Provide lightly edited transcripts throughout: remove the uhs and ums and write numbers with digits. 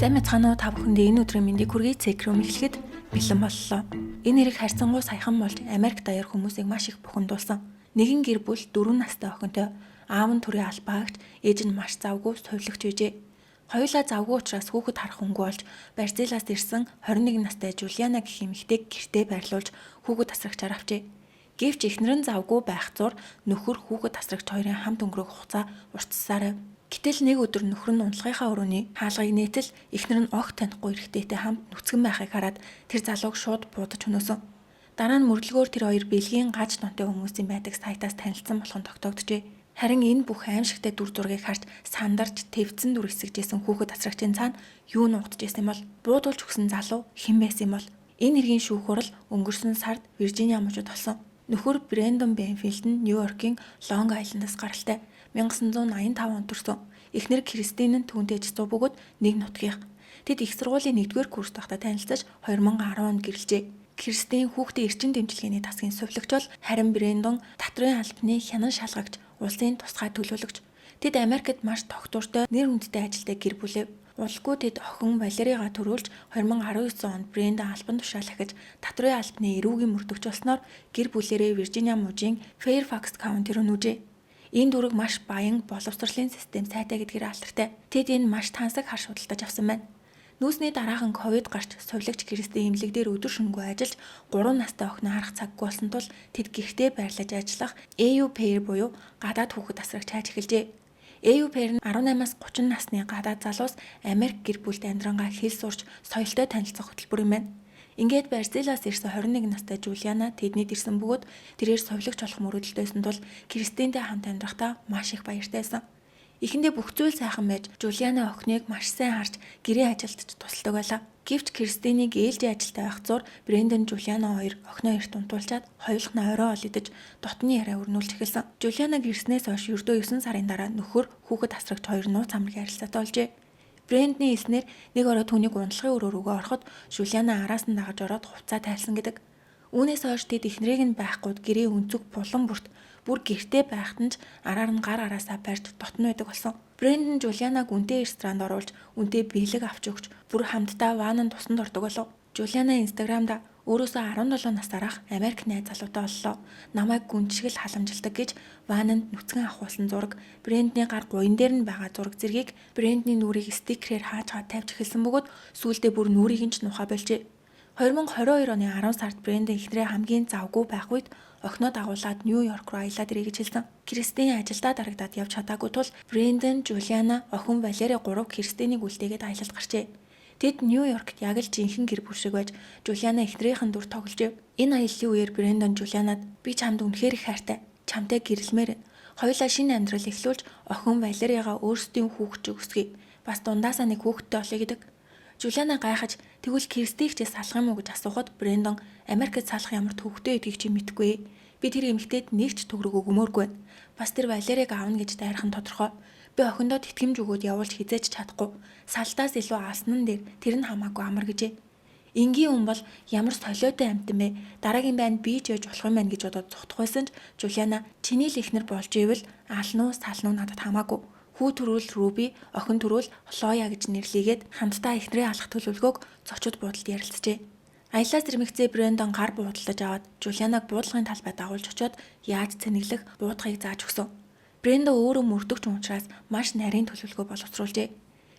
Сайн мэцгаанаа та бүхэндээ энэ өдрийн мэндийг хүргэе. Цекром эхлэхэд бэлэн боллоо. Энэ хэрэг харьцангуй саяхан болж Америк даяар хүмүүсийг маш их бухимдуулсан. Нэгэн гэр бүл 4 настай охинтой аав нь төрийн албаагч, ээж нь маш завгүй сувилагч байжээ. Хоёулаа завгүй учраас хүүхэд харах хөнгөө болж Бразилаас ирсэн 21 настай Жулиана гэх эмэгтэйг гэртээ байрлуулж хүүхэд тасрагчаар авчээ. Гэвч эхнэр нь завгүй байх зур нөхөр хүүхэд тасрагч хоёрын хамт өнгөрөх хугацаа уртсараа. Гэтэл нэг өдөр нөхөр нь унтлагынхаа өрөөний хаалгыг нээтэл эхнэр нь огт танихгүй эрэгтэйтэй хамт нүцгэн байхыг хараад тэр залууг шууд буудаж хөнөөсөн. Дараа нь мөрдлөгөөр тэр хоёр Бельгийн гаж донтой хүмүүсийн байдаг сайтаас танилцсан болох нь тогтоогджээ. Харин энэ бүх аимшигтай дүр зургийг харж сандарч твцэн дүр эсэгжсэн хүүхэд тасрагчийн цаана юу нуугдж байсан бол буудуулж өгсөн залуу хэн байсан бол энэ хэргийн шүүх хурал өнгөрсөн сард Виржиниа мужид болсон. Нөхөр Брэндон Бенфилд нь Нью-Йоркийн Лонг Айлендаас гаралтай 1985 онд төрсөн. Эхнэр Кристин нь түүнтэй жицүү бөгөөд нэг нутгийнх. Тэд их сургуулийн 1-р курст байхдаа танилцаж 2010 онд гэрлэжээ. Кристин хүүхдээ эрчим дэмжлэгээний тасгийн сувилагч бол харин Брэндон татрын албаны хянан шалгагч, улсын тусгай төлөөлөгч. Тэд Америкт маш тогтвортой нэр хүндтэй ажилтай гэр бүлээ. Удалгүй тэд охин Валеригаа төрүүлж 2019 онд Брэндон албан тушаал ахиж татрын албаны эрүүгийн мөрдөгч болсноор гэр бүлээрээ Виржиниа мужийн Fairfax County руу нүүжээ. Энэ дүрэг маш баян боловсролын систем сайтай гэдгээр алдартай. Тэд энэ маш тансаг хар шуудалдаж авсан байна. Нүүсний дараахан ковид гарч сувилагч Кристин эмнэлэг дээр өдөр шөнөгүй ажиллаж 3 настай охиноо харах цаггүй болсон тул тэд гэртээ байрлаж ажиллах AU Pair буюу гадаад хүүхэд тасрагч хайж эхэлжээ. AU Pair нь 18-аас 30 насны гадаад залуус Америк гэр бүлд амьдрангаа хэл сурч соёлтой танилцах хөтөлбөр юм байна. Ингээд Бразилаас ирсэн 21 настай Жулиана тэднийд ирсэн бөгөөд тэрээр сувилагч болох мөрөөдөлтөйсэн тул Кристинтэй хамт амьдрахдаа маш их баяртайсан. Эхэндээ бүх зүйл сайхан байж Жулиана охиныг маш сайн харж гэрээ ажилд тусалдаг байлаа. Гэвч Кристинийг ээлжийн ажилтай байх зур Брэндон Жулиана хоёр охиноо эрт унтуулчаад хоёулах нь орой ол идэж дотны яриа өрнүүлж эхэлсэн. Жулиана гэрснээс хойш ердөө 9 сарын дараа нөхөр хүүхэд тасрагч хоёр нууц амрын харилцаатай болжээ. Брэндний эснэр нэг орой түүнийг унтлагын өрөө рүүгээ ороход Жулиана араас нь дагаж ороод хувцас тайлсан гэдэг. Үүнээс хойш тэд эхнэрийг нь байхгүйд гэрээ өнцөг булан бүрт бүр гэртээ байхад нь араар нь гар араасаа барьж дотно байдаг болсон. Брэндон Жулианаг үнтэй ресторанд оруулж үнтэй бэлэг авч өгч бүр хамтдаа вананд тусанд ордог болов. Жулиана инстаграмда өөрөөсөө 17 насаарах Америк найз залуутай боллоо. Намайг гүнжгэл халамжилдаг гэж вананд нүцгэн авахулсан зураг, Брэндний гар гуян дээр нь байгаа зураг зэргийг Брэндний нүрийг стикерээр хааж тавьж эхэлсэн бөгөөд сүүлдээ бүр нүрийг нь ч нухаа болжээ. 2022 оны 10 сард Брэндон эхнэрээ хамгийн завгүй байх үед охиноо дагуулад Нью-Йорк руу аялаад ирэй гэж хэлсэн. Кристин ажилдаа дарагдаад явж чадаагүй тул Брэндон, Жулиана, охин Валери 3 Кристинийг үлдээгээд аялалд гарчээ. Тэд Нью-Йоркт яг л жинхэнэ гэр бүл шиг байж Жулиана эхнэрийнхэн дүр тогложээ. Энэ аяллаа үеэр Брэндон Жулианад би чамд үнэхээр их хайртай. Чамтай гэрэлмээр. Хоёулаа шинэ амьдрал эхлүүлж охин Валеригаа өөрсдийн хүүхэд өгсгий. Бас дундаасаа нэг хүүхэдтэй олъё гэдэг. Жулиана гайхаж тэгвэл Кристийг ч салах юм уу гэж асуухад Брэндон Америкт салах ямар төвхтэй гэдгийг чи мэдэхгүй. Би тэр эмэгтэйд нэг ч төгрөг өгмөөргүй. Бас тэр Валерийг аавна гэж дайрах нь тодорхой. Би охиндоо тэтгэмж өгөөд явуулж хизээж чадахгүй. Салдаас илүү алсан дээр тэр нь хамаагүй амар гэжээ. Энгийн хүн бол ямар солиотой амьтан бэ? Дараагийн байнд би ч яж болох юм байна гэж бодоод зүхтах байсан ч Жулиана чиний л ихнэр болж ивэл алнуу салнуу надад хамаагүй. Хүү төрүүл Руби, охин төрүүл Хлоя гэж нэрлэгээд хамтдаа эхнэрээ алах төлөвлөгөөг зочид буудалд ярилцжээ. Аяллаас ирмэгцээ Брэндон гар буудалдаж аваад Жулианаг буудлагын талбай дагуулж очиод яаж цэнэглэх буудлагыг зааж өгсөн. Брэндон өөрөө мөрдөгч учраас маш нарийн төлөвлөгөө боловсруулжээ.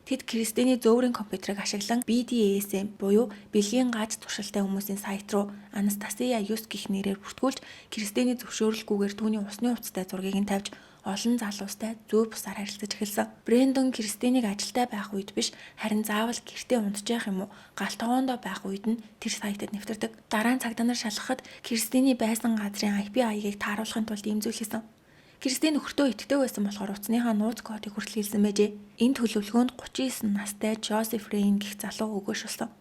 Тэд Кристиний зөөврийн компьютерыг ашиглан BDSM буюу бэлгийн гаж туршилтай хүмүүсийн сайт руу Анастасия Юс гэх нэрээр бүртгүүлж Кристиний зөвшөөрөлгүйгээр түүний усны хувцастай зургийг нь тавьж олон залуустай зөв бусаар харилцаж эхэлсэн. Брэндон Кристинийг ажилдаа байх үед биш харин заавал гэртээ унтж явах юм уу галт тогоондоо байх үед нь тэр сайтад нэвтэрдэг. Дараа нь цагдаа нар шалгахад Кристиний байсан газрын IP аягийг тааруулахын тулд имзүүлсэн. Кристин нөхөртөө итгэдэг байсан болохоор утасныхаа нууц кодыг хүртэл хэлсэн байжээ. Энэ төлөвлөгөөнд 39 настай Жозеф Рейн гэх залуу өгөөшөлсөн.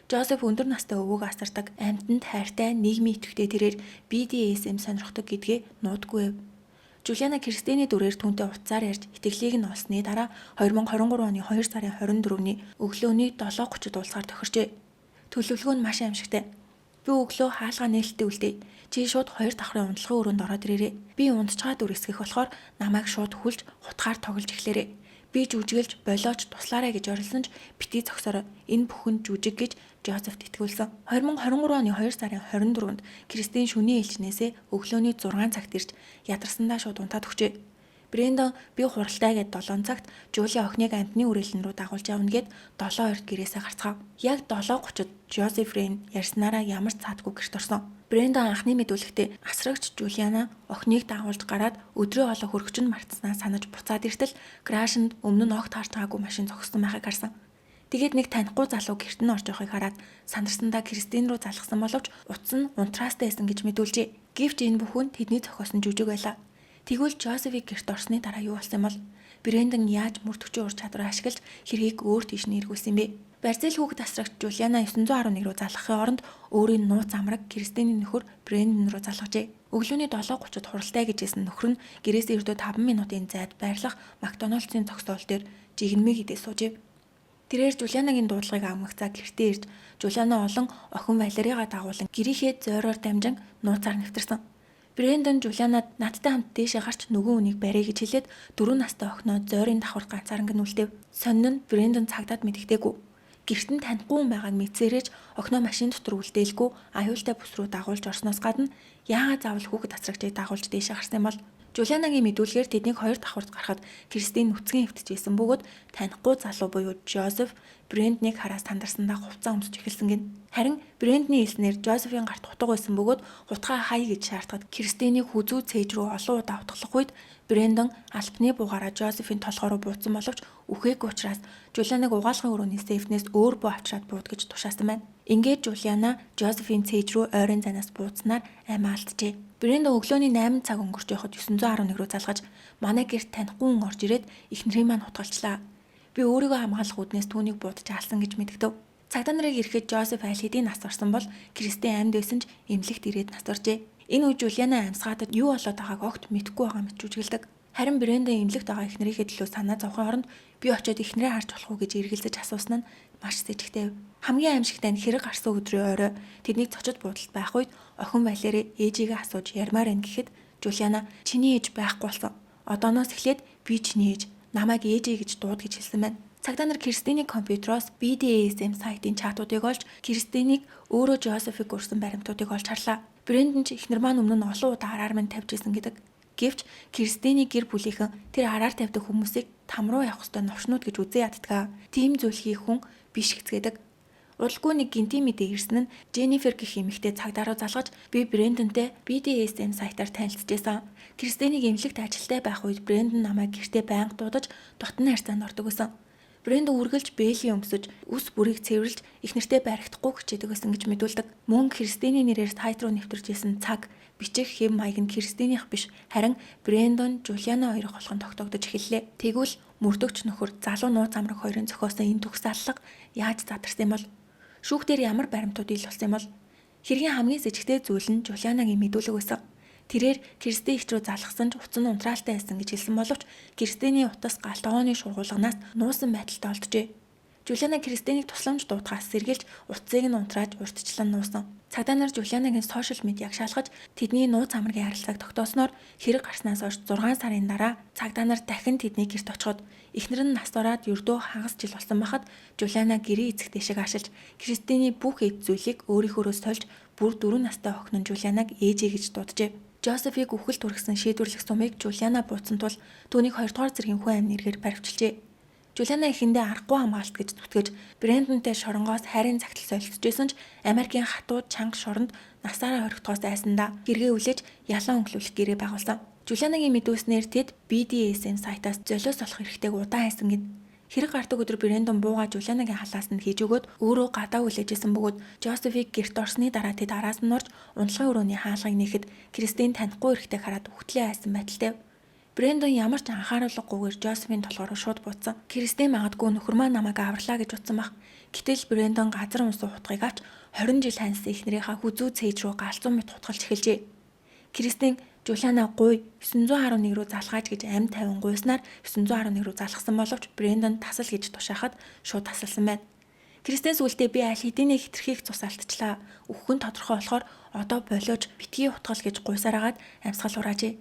Жозеф өндөр настай өвөг асардаг, амьтанд хайртай, нийгмийн идэвхтэй тэрээр BDSM сонирхдог гэдгээ нуудгүй. Жулиана Кристиний дүрээр түүнтэй утсаар ярьж итгэлийг нь олсны дараа 2023 оны 2 сарын 24-ний өглөөний 7:30-д уулзгаар тохирчээ. Төлөвлөгөө нь маш аимшигтай. Би өглөө хаалгаа нээлттэй үлдээ. Чи шууд 2 давхрын унтлагын өрөөнд ороод ирээрэй. Би унтчихаа дүр эсгэх болохоор намайг шууд хүлж хутгаар тоглож эхлээрэй. Би жүжиглж болооч туслаарай гэж орилсон ч битгий зогсороо энэ бүхэн жүжиг гэж Жозефт итгүүлсэн. 2023 оны 2 сарын 24-нд Кристин шөнийн ээлжнээсээ өглөөний 6 цагт ирж ядарсандаа шууд унтаад өгчээ. Брэндон би хуралтай гэд 7 цагт Жули охиныг амьтны үрээлэн рүү дагуулж явна гэд 7:20 гэрээсээ гарцгаав. Яг 7:30-д Жозеф Рейн ярьснараа ямар ч цаадгүй гэрт орсон. Брэндон анхны мэдүүлэгтээ асрагч Жулиана охиныг дагуулж гараад өдрөө хоолой хөргөч нь мартснаа санаж буцаад иртэл крашнд өмнө нь огт харж байгаагүй машин зогссон байхыг харсан. Тэгээд нэг танихгүй залуу гэрт нь орж явахыг хараад сандарсандаа Кристин рүү залгсан боловч утас нь унтраастай байсан гэж мэдүүлжээ. Гэвч энэ бүхэн тэдний зохиосон жүжиг байлаа. Тэгвэл Жозефийг гэрт орсны дараа юу болсон юм бол Брэндон яаж мөрдөгчийн ур чадвараа ашиглаж хэргийг өөр тийш нь эргүүлсэн юм бэ? Барзил хүүхэд асрагч Жулиана 911 руу залгахын оронд өөрийн нууц амраг Кристиний нөхөр Брэндон руу залгажээ. Өглөөний 7:30-д хуралтай гэжсэн нөхөр нь гэрээсээ ирдөө 5 минутын зайд байрлах Макдоналдсын зогсоол дээр жигнэмиг идэж суужээ. Тэрээр Жулианагийн дуудлагыг амгацаа гэртээ ирж Жулиана олон охин Валеригаа дагуулan гэрийнхээ зойроор дамжин нууцаар нэвтэрсэн. Брэндон Жулианад надтай хамт дээшээ гарч нөгөө үнийг барья гэж хэлээд 4 настай охиноо зойрын давхар ганцаарнг нь үлдээв. Сонин нь Брэндон цагдаад мэдэгдээгүй. Гэрт нь танихгүй хүн байгааг мэдсээрэж охиноо машин дотор үлдээлгүй аюултай бүс рүү дагуулж орсноос гадна яагаад заавал хүүхэд асрагчийг дагуулж дээшээ гарсан юм бол Жулианагийн мэдүүлгээр тэднийг 2 давхарт гарахад Кристин нүцгэн хөвтөжсэн бөгөөд танихгүй залуу буюу Жозеф Брэнднийг хараад сандарсандаа хувцас өмсөж эхэлсэн гин. Харин Брэндний хэлснээр Жозефийн гарт утга байсан бөгөөд хутгаа хай гэж шаардахад Кристинийг хүзүү цээж рүү олон удаа утгалах үед Брэндон альпны буугаараа Жозефийн толгой руу буудсан боловч үхээгүй учраас Жулианаг угаалгын өрөөний сейфнээс өөр буу авчираад бууд гэж тушаасан байна. Ингээд Жулиана Жозефийн цээж рүү ойрын занаас буудснаар амиа алджээ. Брэндон өглөөний 8 цаг өнгөрч явахад 911 руу залгаж манай гэрт танихгүй хүн орж ирээд эхнэрийн маань хутгалчлаа. Би өөрийгөө хамгаалах үднээс түүнийг буудаж алсан гэж мэдгэв. Цагдаа нарыг ирэхэд Жозеф аль хэдийн нас орсон бол Кристин амьд байсан ч эмнэлэгт ирээд нас оржээ. Энэ үе Жулиана амьсгаатад юу болоод байгааг огт мэдэхгүй байгаа мэт жүжиглдэг. Харин Брэндон эмнэлэгт байгаа эхнэрийнхээ төлөө санаа зовхын оронд би очиод эхнэрээ харж болох уу гэж эргэлзэж асуусан нь маш сэжигтэй. Хамгийн аимшигтай нь хэрэг гарсан өдрийн орой тэднийг цочод буудалд байх үед охин Валери ээжигээ асууж ярмаар байна гэхэд Жулиана чиний ээж байхгүй болсон. Одооноос эхлээд би чиний ээж, намайг ээжээ гэж дууд гэж хэлсэн байна. Цагдаа нар Кристиний компьютероос BDSM сайтын чатуудыг олж Кристинийг өөрөө Жозефиг өрсөн баримтуудыг олж харлаа. Брэндон ч эхнэр маань өмнө нь олон удаа араар минь тавьж исэн гэдэг. Гэвч Кристиний гэр бүлийнхэн тэр араар тавьдаг хүмүүсийг там руу явах ёстой новшнууд гэж үзээ яддаг. Тим зүйл хийх хүн биш гэцгээдэг. Удалгүй нэг гинтийн мэдээ ирсэн нь Дженнифер гэх эмэгтэй цагдаа руу залгаж би Брэндонтэй BDSM сайтаар танилцчихсан. Кристинийг эмнэлэгт ажилтай байх үед Брэндон намайг гэртээ байнга дуудаж дотны харьцаанд ордог байсан. Брэндон үргэлж бээлийн өмсөж, үс бүрийг цэвэрлж, их нэртэй баригдахгүй хичээдэг байсан гэж мэдүүлдэг. Мөн Кристиний нэрээр сайт руу нэвтэрж исэн цаг, бичих хэм маяг нь Кристинийх биш, харин Брэндон, Жулиана хоёрын холхон тогтоогдож эхэллээ. Тэгвэл мөрдөгч нөхөр залуу нууц амраг хоёрын зохиосон энэ төгс аллага яаж задарсан юм бол? Шүүхтэр ямар баримтууд ил болсон юм бол? Хэргийн хамгийн сэжигтэй зүйл нь Жулианагийн мэдүүлэг байсан. Тэрээр Кристин их рүү залгасан ч утас нь унтраалтай байсан гэж хэлсэн боловч Кристиний утас галтгооны шургуулганаас нуусан байдалтай олджээ. Жулиана Кристинийг тусламж дуудахаас сэргийлж утсыг нь унтрааж урьдчилан нуусан. Цагдаа нар Жулианагийн сошиал медиаг шалгаж тэдний нууц амрагын харилцааг тогтоосноор хэрэг гарснаас хойш 6 сарын дараа цагдаа нар дахин тэдний гэрт очиход эхнэр нь нас ороод ердөө хагас жил болсон байхад Жулиана гэрээ эцэг дэшиг ашиглаж Кристиний бүх эд зүйлийг өөрийнхөөрөө сольж бүр 4 настай охин нь Жулианаг ээжээ гэж дууджээ. Жозефийг үхэлд хүргэсэн шийдвэрлэх сумыг Жулиана буудсан тул түүнийг 2 дугаар зэргийн хүн амны эргээр баривчилжээ. Жулиана эхэндээ аргагүй хамгаалалт гэж зүтгэж Брэндонтэй шоронгоос хайрын цагтл солилцожсэн ч Америкийн хатуу чанга шоронд насаараа хоригдохоос айсандаа гэргээ үлээж ялан өнгөлүүлэх гэрээ байгуулсан. Жулианагийн мэдүүлснээр тэд BDSM сайтаас золиос олох эрхтэйг удаан хайсан гин. Хэрэг гардаг өдөр Брэндон бууга Жулианагийн халаас нь хийж өгөөд өөрөө гадаа үлээжсэн бөгөөд Жозефийг гэрт орсны дараа тэд араас нь орж унтлагын өрөөний хаалгыг нээхэд Кристин танихгүй эрхтэй хараад үхтлээ айсан байдалтай. Брэндон ямар ч анхааруулгагүйгээр Жозефийн толгороо шууд буутсан. Кристин магадгүй нөхөр маань намайг аварлаа гэж утсан баг. Гэтэл Брэндон газар унсан хутгыг авч 20 жил хайсан эхнэрийнхээ хүзүү цээж рүү галзуу мэт хутгалж эхэлжээ. Кристин Жулиана гуй 911 руу залгаач гэж амь тавин гуйснаар 911 руу залгасан боловч Брэндон тасал гэж тушаахад шууд тасалсан байна. Кристин сүлдээ би аль хэдийнэ хитрхийг цус алдчихлаа. Үхэх нь тодорхой болохоор одоо болиож битгий хутгал гэж гуйсараагаад амьсгал ураажээ.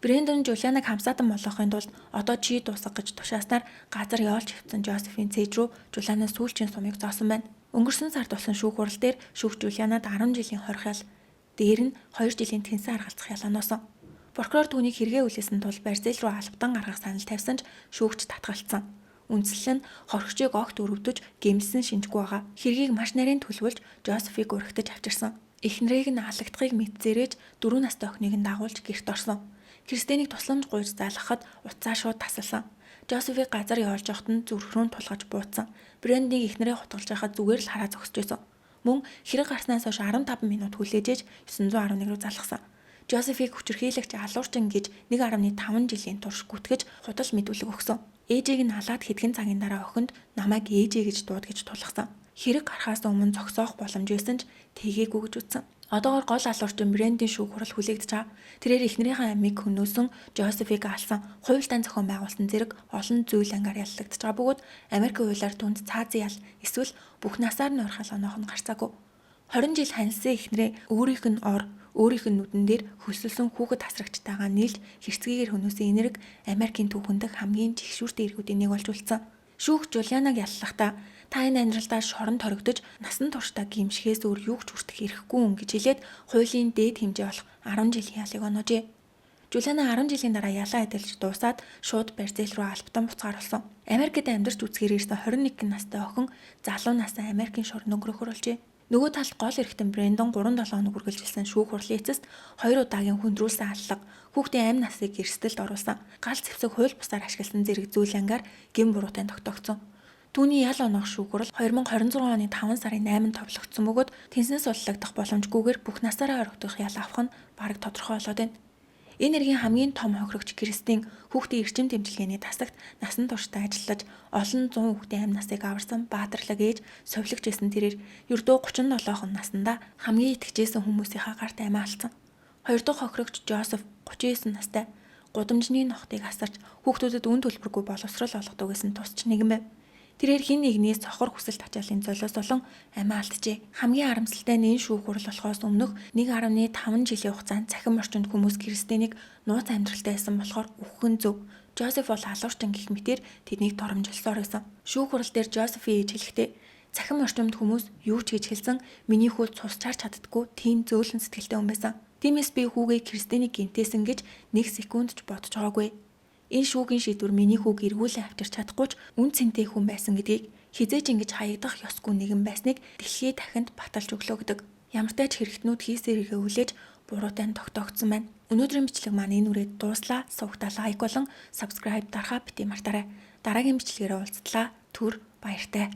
Брэндон Жулианаг хамсаатан болгохын тулд одоо чи дуусах гэж тушааснаар газар явуулж хөвцөн Жозефийн цээж рүү Жулианаас сүүлчийн сумыг зоосон байна. Өнгөрсөн сард болсон шүүх хурал дээр шүүгч Жулианад 10 жилийн хорхол, дээр нь 2 жилийн тэнцэн аргалзах ялаа нуусан. Прокурор түүнийг хэрэгээ үлээсэн тул барьцаал руу албатан гаргах санал тавьсан ч шүүгч татгалцсан. Үндслэл нь хорхогчийг огт өрөвдөж гэмсэн шинжгүй байгаа. Хэргийг маш нарийн төлөвлөж Жозефийг урагтаж авчирсан. Эхнэрийг нь алагдахыг мэдсээрэж 4 настай охиныг нь дагуулж гэрт орсон. Кристинийг тусламж гуйж залгахад уцаа шууд тасалсан. Жозефийг газар явуулж явахад нь зүрх рүү тулгаж буутсан. Брэндийг эхнэрээ хутгалж байхад зүгээр л хараа зогсож байсан. Мөн хэрэг гарснаас хойш 15 минут хүлээж 911 руу залгасан. Жозефийг хүчирхийлэгч алуурчин гэж 1.5 жилийн турш гүтгэж худал мэдүүлэг өгсөн. Ээжийг нь алаад хэдхэн цагийн дараа охинд намайг ээжээ гэж дуудаж тулгасан. Хэрэг гарахаас өмнө зогсоох боломж байсан ч тгээгүй гэж үтсэн. Одоогоор гол алуурчин Брэндийн шүүх хурал хүлээгдэж байгаа. Тэрээр эхнэрийнхээ амийг хөнөөсөн Жозефийг алсан, хуультай зохион байгуулсан зэрэг олон зүйл ангаар яллагдж байгаа бөгөөд Америкийн хуулиар түнд цаазын ял эсвэл бүх насаар нь орхол оноох нь гарцаагүй. 20 жил ханьсан эхнэрээ өөрийнх нь өөрийнх нь нүдэн дээр хөсөлсөн хүүхэд тасрагчтайгаа нийлж хэрцгийгээр хөнөөсөн энэрэг Америкийн түүхэн дэх хамгийн жигшүүртэй иргүүдийн нэг болж үлдсэн. Шүүгч Жулианаг яллахдаа та энэ амьдралдаа шорон торогдож насан туршдаа гимшихээс өөр юу ч хүртэх эрхгүй юм гэж хэлээд хуулийн дээд хэмжээ болох 10 жилийн ялыг оноожээ. Жулиана 10 жилийн дараа ялаа эдэлж дуусаад шууд барьцаал руу албатан буцаар болсон. Америкт амьдарч үзэхээр ирсэн 21 настай охин залуу настай Америкийн шорон өнгөрөхөр болжээ. Нөгөө талд гол эрхтэн Брэндон 3-7 хоног үргэлжилсэн шүүх хурлын эцэст 2 удаагийн хүндрүүлсэн аллага, хүүхдийн амь насыг эрсдэлд оруулсан, гал зэвсэг хууль бусаар ашигласан зэрэг зүйл ангаар гин буруутай тогтоогдсон. Түүний ял оноох шүүх хурал 2026 оны 5 сарын 8-нд товлогдсон бөгөөд тэнцэнээс суллагдах боломжгүйгээр бүх насаараа орогдох ял авах нь бараг тодорхой болоод байна. Энэ эргийн хамгийн том хохирогч Кристин хүүхдийн эрчим тэмцэлгээний тасагт насан туршдаа ажиллаж олон 100 хүүхдийн амь насыг аварсан баатарлаг ээж совилогч байсан тэрээр ердөө 37 наснда хамгийн итгэжсэн хүмүүсийнхаа гарт амиа алдсан. Хоёр дахь хохирогч Жозеф 39 настай гудамжны нохтыг асарч хүүхдүүдэд үн төлбөргүй боловсрол олгодог гэсэн тусч нэгэн байв. Тэрээр хин нэгнээс цохор хүсэл тачаалын золиос болон амиа алджээ. Хамгийн харамсалтай нь энэ шүүх хурал болохоос өмнөх 1.5 жилийн хугацаанд цахим орчинд хүмүүс Кристинийг нууц амьдралтай байсан болохоор үххэн зөв. Жозеф бол алуурчин гэх мэтээр тэднийг доромжилсоор байсан. Шүүх хурал дээр Жозефийн ээж хэлэхдээ цахим орчинд хүмүүс юу ч гэж хэлсэн миний хүү цус чарч чаддаггүй тийм зөөлөн сэтгэлтэй хүн байсан. Тиймээс би хүүгээ Кристинийг гинтээсэн гэж 1 секунд ч бодож байгаагүй. Энэ шүүгийн шийдвэр миний хүүг эргүүлэн авчирч чадахгүй ч үн цэнтэй хүн байсан гэдгийг хизээч ингэж хаягдах ёсгүй нэгэн байсныг дэлхий дахинд баталж өглөө гэдэг. Ямар ч тач хэрэгтнүүд хийсээр хэрэгээ хүлээж буруутай нь тогтоогдсон байна. Өнөөдрийн бичлэг маань энэ үрээд дууслаа. Сувгтаа лайк болон subscribe дарахаа бити мартаарай. Дараагийн бичлэгээрээ уулзтлаа. Түр баяртай.